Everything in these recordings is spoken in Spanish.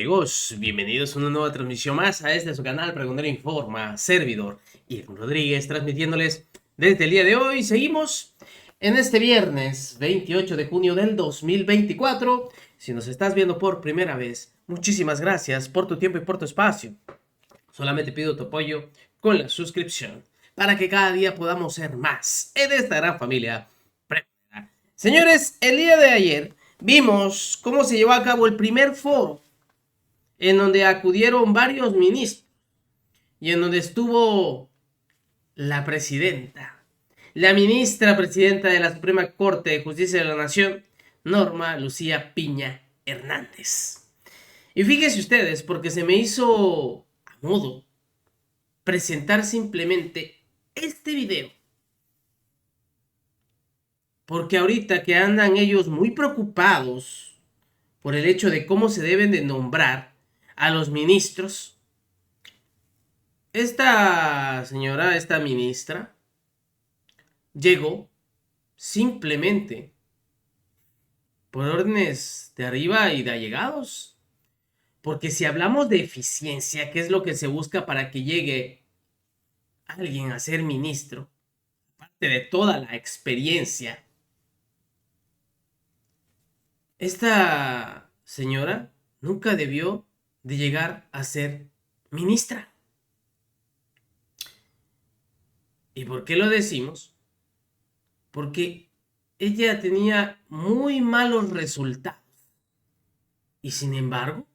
amigos, bienvenidos a una nueva transmisión más a este su canal Preguntero Informa, servidor Irvin Rodríguez, transmitiéndoles desde el día de hoy. Seguimos en este viernes 28 de junio del 2024. Si nos estás viendo por primera vez, muchísimas gracias por tu tiempo y por tu espacio. Solamente pido tu apoyo con la suscripción para que cada día podamos ser más en esta gran familia. Señores, el día de ayer vimos cómo se llevó a cabo el primer foro en donde acudieron varios ministros y en donde estuvo la presidenta, la ministra presidenta de la Suprema Corte de Justicia de la Nación, Norma Lucía Piña Hernández. Y fíjense ustedes, porque se me hizo a modo presentar simplemente este video. Porque ahorita que andan ellos muy preocupados por el hecho de cómo se deben de nombrar a los ministros, esta señora, esta ministra, llegó simplemente por órdenes de arriba y de allegados. Porque si hablamos de eficiencia, ¿qué es lo que se busca para que llegue alguien a ser ministro? Aparte de toda la experiencia, esta señora nunca debió de llegar a ser ministra. ¿Y por qué lo decimos? Porque ella tenía muy malos resultados. Y sin embargo,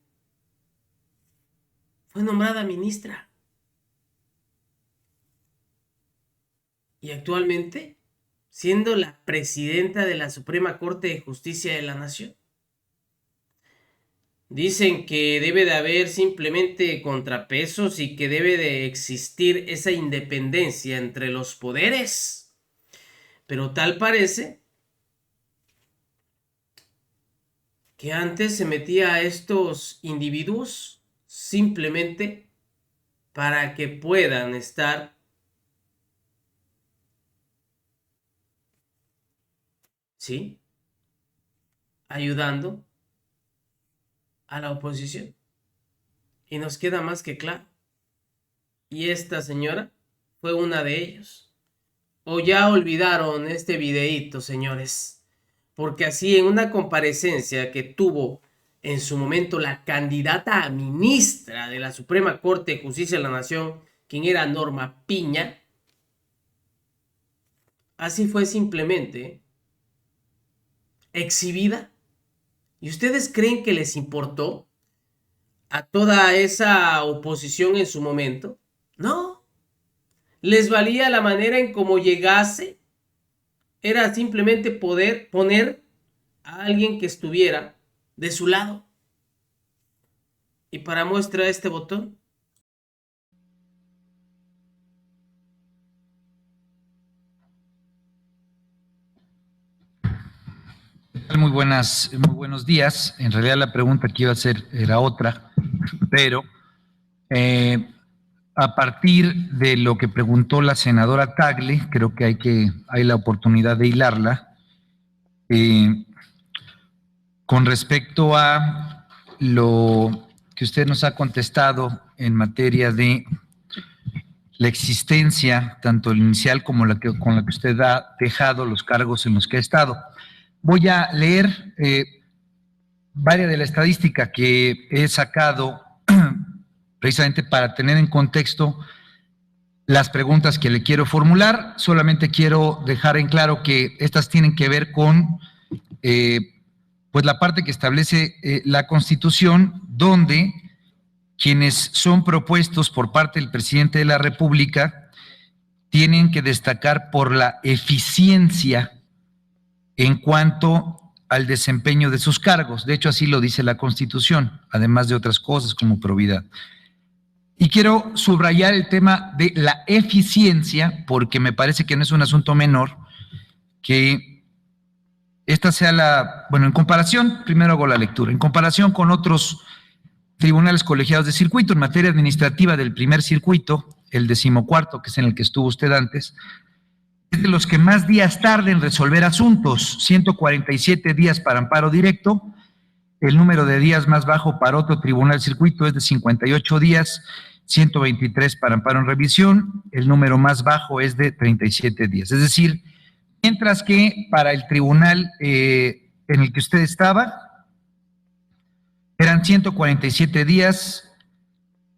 fue nombrada ministra. Y actualmente, siendo la presidenta de la Suprema Corte de Justicia de la Nación. Dicen que debe de haber simplemente contrapesos y que debe de existir esa independencia entre los poderes. Pero tal parece que antes se metía a estos individuos simplemente para que puedan estar ayudando a la oposición. Y nos queda más que claro. Y esta señora fue una de ellos. O ya olvidaron este videíto, señores. Porque así en una comparecencia que tuvo en su momento la candidata a ministra de la Suprema Corte de Justicia de la Nación, quien era Norma Piña, así fue simplemente exhibida. ¿Y ustedes creen que les importó a toda esa oposición en su momento? No. Les valía la manera en cómo llegase. Era simplemente poder poner a alguien que estuviera de su lado. Y para muestra este botón. Muy buenos días. En realidad la pregunta que iba a hacer era otra, pero a partir de lo que preguntó la senadora Tagle, creo que hay la oportunidad de hilarla. Con respecto a lo que usted nos ha contestado en materia de la existencia, tanto el inicial como con la que usted ha dejado los cargos en los que ha estado. Voy a leer varias de la estadística que he sacado precisamente para tener en contexto las preguntas que le quiero formular. Solamente quiero dejar en claro que estas tienen que ver con pues la parte que establece la Constitución, donde quienes son propuestos por parte del presidente de la República tienen que destacar por la eficiencia en cuanto al desempeño de sus cargos. De hecho, así lo dice la Constitución, además de otras cosas como probidad. Y quiero subrayar el tema de la eficiencia, porque me parece que no es un asunto menor, que esta sea en comparación, primero hago la lectura, en comparación con otros tribunales colegiados de circuito en materia administrativa del primer circuito, el 14º, que es en el que estuvo usted antes, es de los que más días tarda en resolver asuntos, 147 días para amparo directo el número de días más bajo para otro tribunal del circuito es de 58 días, 123 para amparo en revisión, el número más bajo es de 37 días. Es decir, mientras que para el tribunal en el que usted estaba, eran 147 días,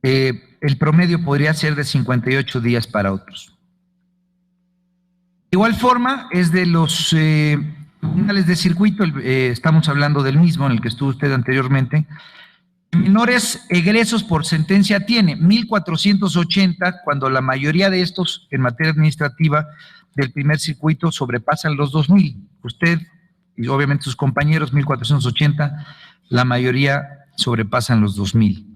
el promedio podría ser de 58 días para otros. De igual forma, es de los tribunales de circuito, estamos hablando del mismo en el que estuvo usted anteriormente, menores egresos por sentencia tiene 1,480, cuando la mayoría de estos en materia administrativa del primer circuito sobrepasan los 2,000. Usted y obviamente sus compañeros, 1,480, la mayoría sobrepasan los 2,000.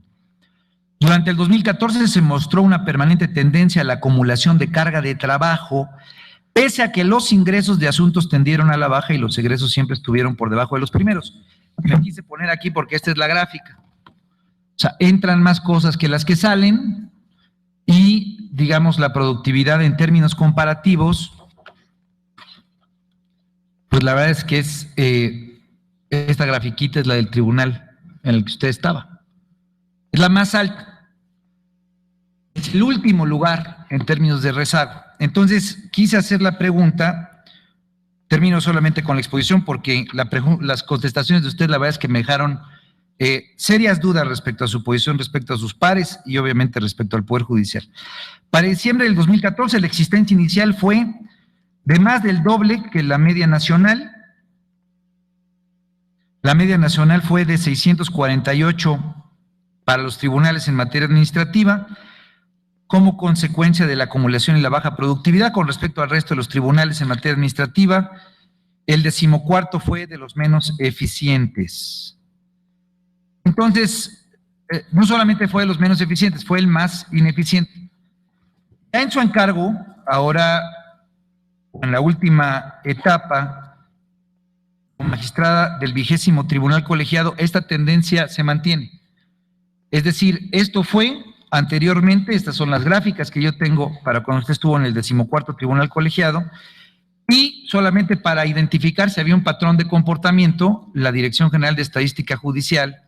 Durante el 2014 se mostró una permanente tendencia a la acumulación de carga de trabajo, pese a que los ingresos de asuntos tendieron a la baja y los egresos siempre estuvieron por debajo de los primeros. Me quise poner aquí porque esta es la gráfica. O sea, entran más cosas que las que salen y, digamos, la productividad en términos comparativos, pues la verdad es que es, esta grafiquita es la del tribunal en el que usted estaba. Es la más alta. Es el último lugar en términos de rezago. Entonces, quise hacer la pregunta, termino solamente con la exposición porque las contestaciones de usted la verdad es que me dejaron serias dudas respecto a su posición, respecto a sus pares y obviamente respecto al Poder Judicial. Para diciembre del 2014 la existencia inicial fue de más del doble que la media nacional. La media nacional fue de 648 para los tribunales en materia administrativa, como consecuencia de la acumulación y la baja productividad con respecto al resto de los tribunales en materia administrativa. El 14º fue de los menos eficientes. Entonces, no solamente fue de los menos eficientes, fue el más ineficiente. Ya en su encargo, ahora en la última etapa, como magistrada del 20º Tribunal Colegiado, esta tendencia se mantiene. Es decir, esto fue anteriormente, estas son las gráficas que yo tengo para cuando usted estuvo en el 14º Tribunal Colegiado, y solamente para identificar si había un patrón de comportamiento, la Dirección General de Estadística Judicial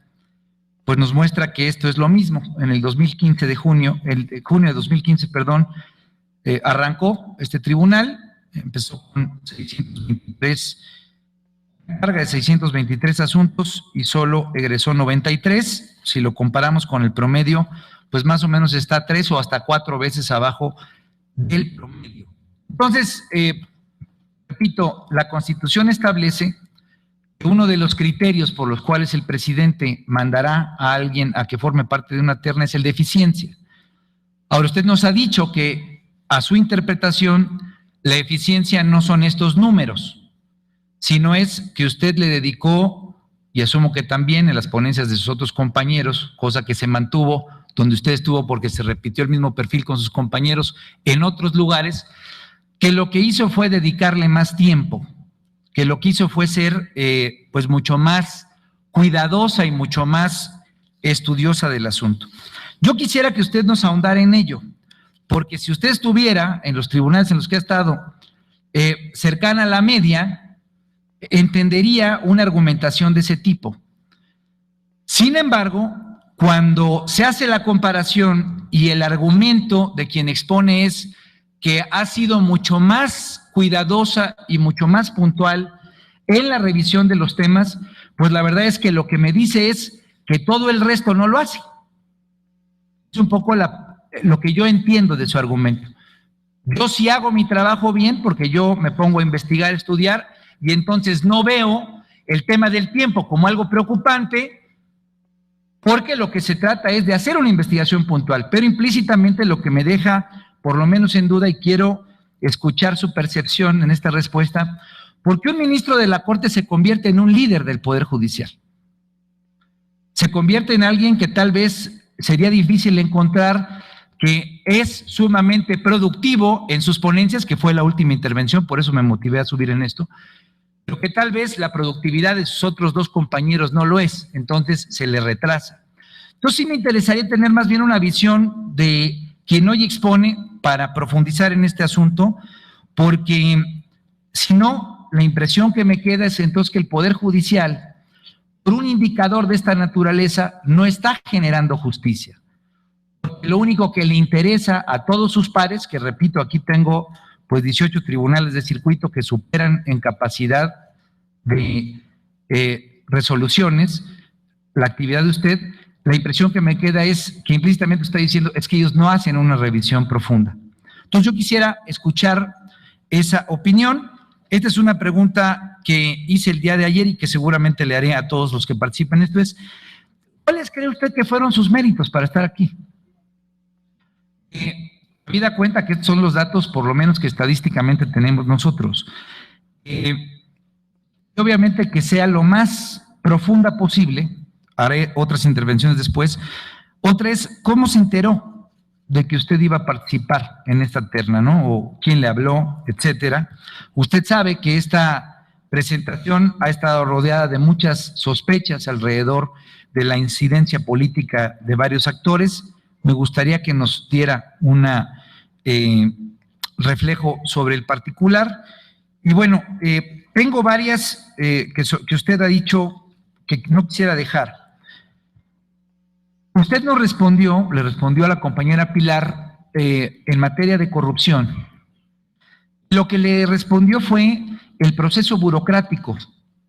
pues nos muestra que esto es lo mismo. En el 2015 de junio, junio de 2015, perdón, arrancó este tribunal, empezó con 623, carga de 623 asuntos y solo egresó 93. Si lo comparamos con el promedio, pues más o menos está 3 o hasta 4 veces abajo del promedio. Entonces, repito, la Constitución establece que uno de los criterios por los cuales el presidente mandará a alguien a que forme parte de una terna es el de eficiencia. Ahora, usted nos ha dicho que a su interpretación la eficiencia no son estos números, sino es que usted le dedicó, y asumo que también en las ponencias de sus otros compañeros, cosa que se mantuvo donde usted estuvo porque se repitió el mismo perfil con sus compañeros en otros lugares, que lo que hizo fue dedicarle más tiempo, que lo que hizo fue ser pues mucho más cuidadosa y mucho más estudiosa del asunto. Yo quisiera que usted nos ahondara en ello, porque si usted estuviera en los tribunales en los que ha estado cercana a la media, entendería una argumentación de ese tipo. Sin embargo, cuando se hace la comparación y el argumento de quien expone es que ha sido mucho más cuidadosa y mucho más puntual en la revisión de los temas, pues la verdad es que lo que me dice es que todo el resto no lo hace. Es un poco lo que yo entiendo de su argumento. Yo sí hago mi trabajo bien porque yo me pongo a investigar, a estudiar, y entonces no veo el tema del tiempo como algo preocupante, porque lo que se trata es de hacer una investigación puntual, pero implícitamente lo que me deja por lo menos en duda, y quiero escuchar su percepción en esta respuesta, ¿por qué un ministro de la Corte se convierte en un líder del Poder Judicial? Se convierte en alguien que tal vez sería difícil encontrar, que es sumamente productivo en sus ponencias, que fue la última intervención, por eso me motivé a subir en esto, pero que tal vez la productividad de sus otros dos compañeros no lo es, entonces se le retrasa. Entonces sí me interesaría tener más bien una visión de quien hoy expone para profundizar en este asunto, porque si no, la impresión que me queda es entonces que el Poder Judicial, por un indicador de esta naturaleza no está generando justicia. Lo único que le interesa a todos sus pares, que repito, aquí tengo pues 18 tribunales de circuito que superan en capacidad de resoluciones la actividad de usted, la impresión que me queda es que implícitamente está diciendo es que ellos no hacen una revisión profunda. Entonces yo quisiera escuchar esa opinión. Esta es una pregunta que hice el día de ayer y que seguramente le haré a todos los que participan. Esto es, ¿cuáles cree usted que fueron sus méritos para estar aquí? Habida cuenta que estos son los datos, por lo menos que estadísticamente tenemos nosotros. Obviamente que sea lo más profunda posible, haré otras intervenciones después. Otra es, ¿cómo se enteró de que usted iba a participar en esta terna, ¿no? O quién le habló, etcétera. Usted sabe que esta presentación ha estado rodeada de muchas sospechas alrededor de la incidencia política de varios actores. Me gustaría que nos diera un reflejo sobre el particular. Y bueno, tengo varias que usted ha dicho que no quisiera dejar. Usted nos respondió, le respondió a la compañera Pilar en materia de corrupción. Lo que le respondió fue el proceso burocrático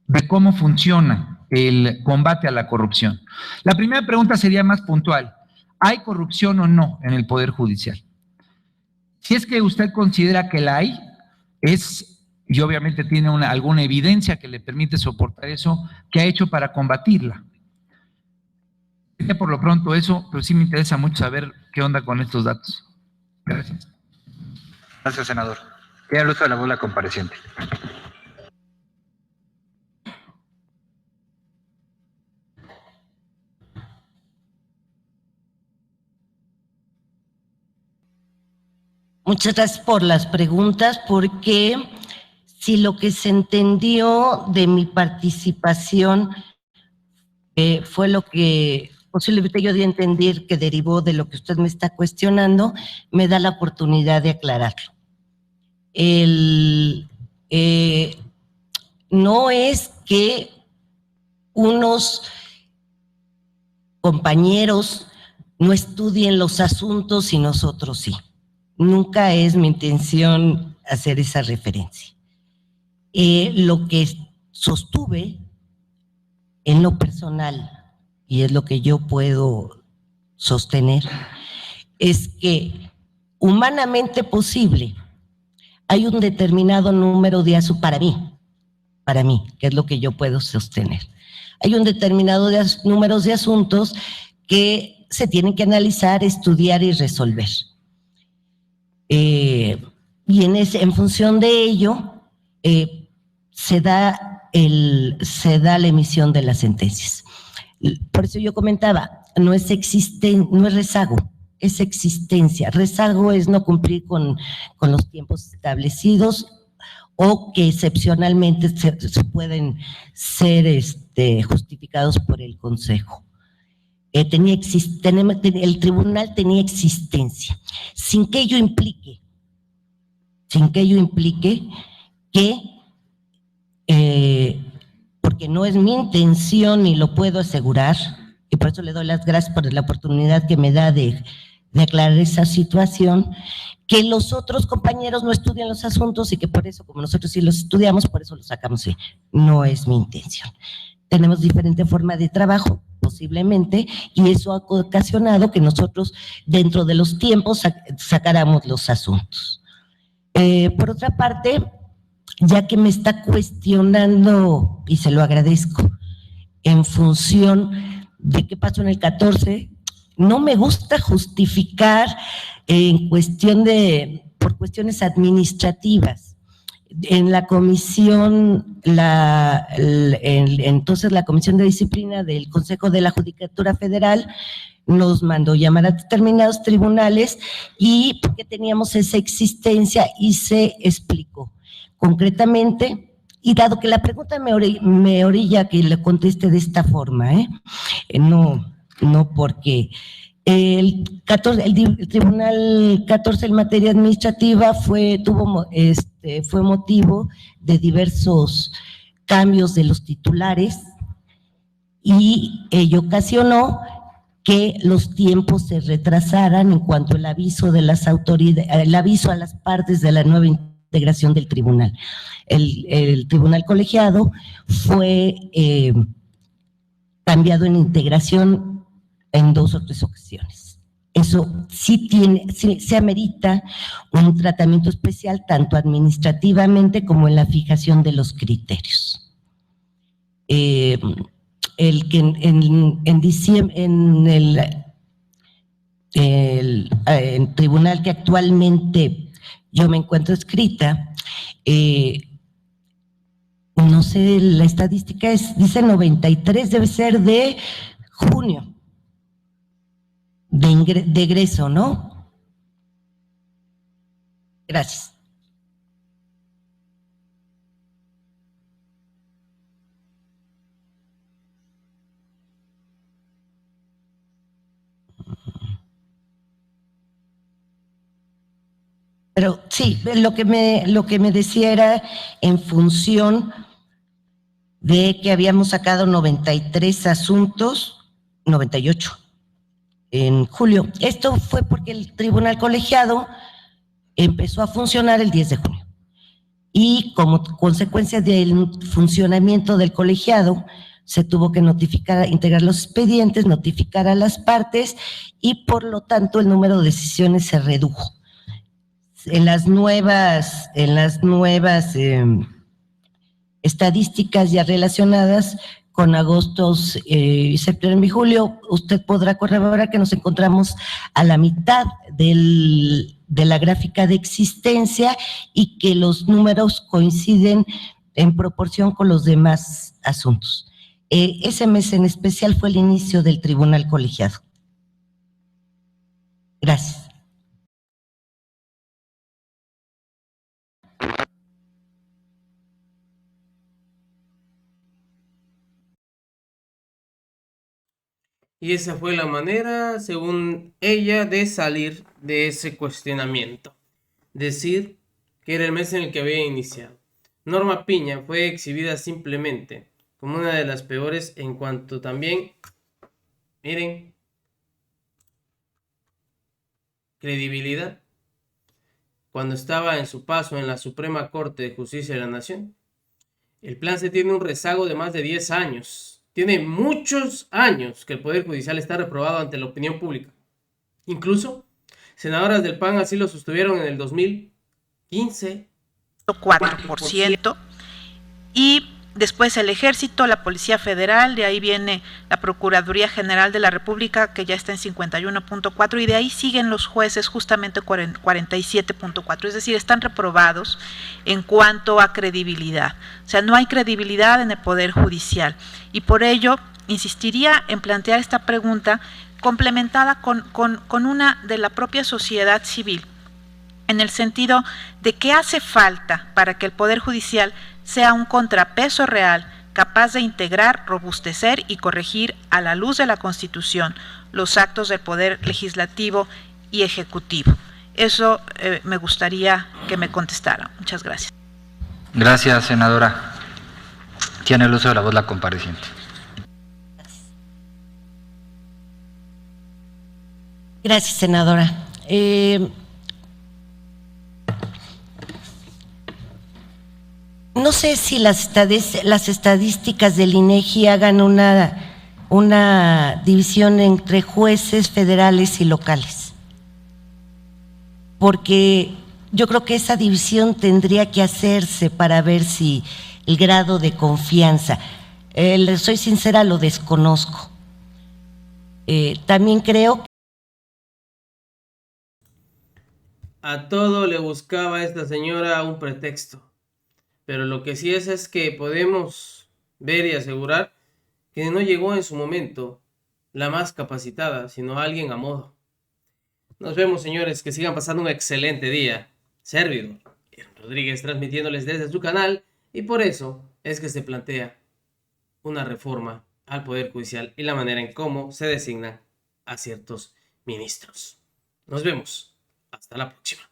de cómo funciona el combate a la corrupción. La primera pregunta sería más puntual. ¿Hay corrupción o no en el Poder Judicial? Si es que usted considera que la hay, y obviamente tiene alguna evidencia que le permite soportar eso, ¿qué ha hecho para combatirla? Por lo pronto eso, pero sí me interesa mucho saber qué onda con estos datos. Gracias. Gracias, senador. Tiene el uso de la voz la compareciente. Muchas gracias por las preguntas, porque si lo que se entendió de mi participación fue lo que posiblemente yo di a entender que derivó de lo que usted me está cuestionando, me da la oportunidad de aclararlo. No es que unos compañeros no estudien los asuntos y nosotros sí. Nunca es mi intención hacer esa referencia. Lo que sostuve en lo personal, y es lo que yo puedo sostener, es que humanamente posible hay un determinado número de asuntos, para mí, que es lo que yo puedo sostener. Hay un determinado número de asuntos que se tienen que analizar, estudiar y resolver. Y en función de ello, se da la emisión de las sentencias. Por eso yo comentaba, no es rezago, es existencia. Rezago es no cumplir con los tiempos establecidos o que excepcionalmente se pueden ser justificados por el Consejo. El tribunal tenía existencia, sin que ello implique que, porque no es mi intención y lo puedo asegurar, y por eso le doy las gracias por la oportunidad que me da de aclarar esa situación, que los otros compañeros no estudian los asuntos y que por eso, como nosotros sí los estudiamos, por eso los sacamos. Sí, no es mi intención. Tenemos diferente forma de trabajo, posiblemente, y eso ha ocasionado que nosotros, dentro de los tiempos, sacáramos los asuntos. Por otra parte, ya que me está cuestionando, y se lo agradezco, en función de qué pasó en el 14, no me gusta justificar por cuestiones administrativas. En la comisión, entonces la Comisión de Disciplina del Consejo de la Judicatura Federal nos mandó llamar a determinados tribunales y porque teníamos esa existencia y se explicó concretamente, y dado que la pregunta me orilla que le conteste de esta forma, no porque el Tribunal 14 en materia administrativa fue motivo de diversos cambios de los titulares y ello ocasionó que los tiempos se retrasaran en cuanto al aviso de las autoridades, el aviso a las partes de la nueva integración del tribunal. El tribunal colegiado fue cambiado en integración en 2 o 3 ocasiones. Eso sí se amerita un tratamiento especial, tanto administrativamente como en la fijación de los criterios. El que en diciembre, en el tribunal que actualmente yo me encuentro inscrita, no sé, la estadística dice 93, debe ser de junio, de egreso, ¿no? Gracias. Pero sí, lo que me decía era en función de que habíamos sacado 93 asuntos, 98 en julio. Esto fue porque el tribunal colegiado empezó a funcionar el 10 de junio. Y como consecuencia del funcionamiento del colegiado, se tuvo que integrar los expedientes, notificar a las partes y por lo tanto el número de decisiones se redujo. En las nuevas estadísticas ya relacionadas con agosto, septiembre y julio, usted podrá corroborar que nos encontramos a la mitad de la gráfica de existencia y que los números coinciden en proporción con los demás asuntos. Ese mes en especial fue el inicio del tribunal colegiado. Gracias. Y esa fue la manera, según ella, de salir de ese cuestionamiento. Decir que era el mes en el que había iniciado. Norma Piña fue exhibida simplemente como una de las peores en cuanto también, miren, credibilidad. Cuando estaba en su paso en la Suprema Corte de Justicia de la Nación, el plan se tiene un rezago de más de 10 años. Tiene muchos años que el Poder Judicial está reprobado ante la opinión pública. Incluso, senadoras del PAN así lo sostuvieron en el 2015. 4%. Y después el Ejército, la Policía Federal, de ahí viene la Procuraduría General de la República, que ya está en 51.4, y de ahí siguen los jueces justamente 47.4, es decir, están reprobados en cuanto a credibilidad. O sea, no hay credibilidad en el Poder Judicial. Y por ello, insistiría en plantear esta pregunta complementada con una de la propia sociedad civil, en el sentido de qué hace falta para que el Poder Judicial sea un contrapeso real, capaz de integrar, robustecer y corregir a la luz de la Constitución los actos del Poder Legislativo y Ejecutivo. Eso me gustaría que me contestara. Muchas gracias. Gracias, senadora. Tiene el uso de la voz la compareciente. Gracias, senadora. No sé si las estadísticas del INEGI hagan una división entre jueces federales y locales, porque yo creo que esa división tendría que hacerse para ver si el grado de confianza, soy sincera, lo desconozco. También creo que a todo le buscaba a esta señora un pretexto. Pero lo que sí es que podemos ver y asegurar que no llegó en su momento la más capacitada, sino alguien a modo. Nos vemos, señores, que sigan pasando un excelente día. Servidor Rodríguez transmitiéndoles desde su canal, y por eso es que se plantea una reforma al Poder Judicial y la manera en cómo se designan a ciertos ministros. Nos vemos. Hasta la próxima.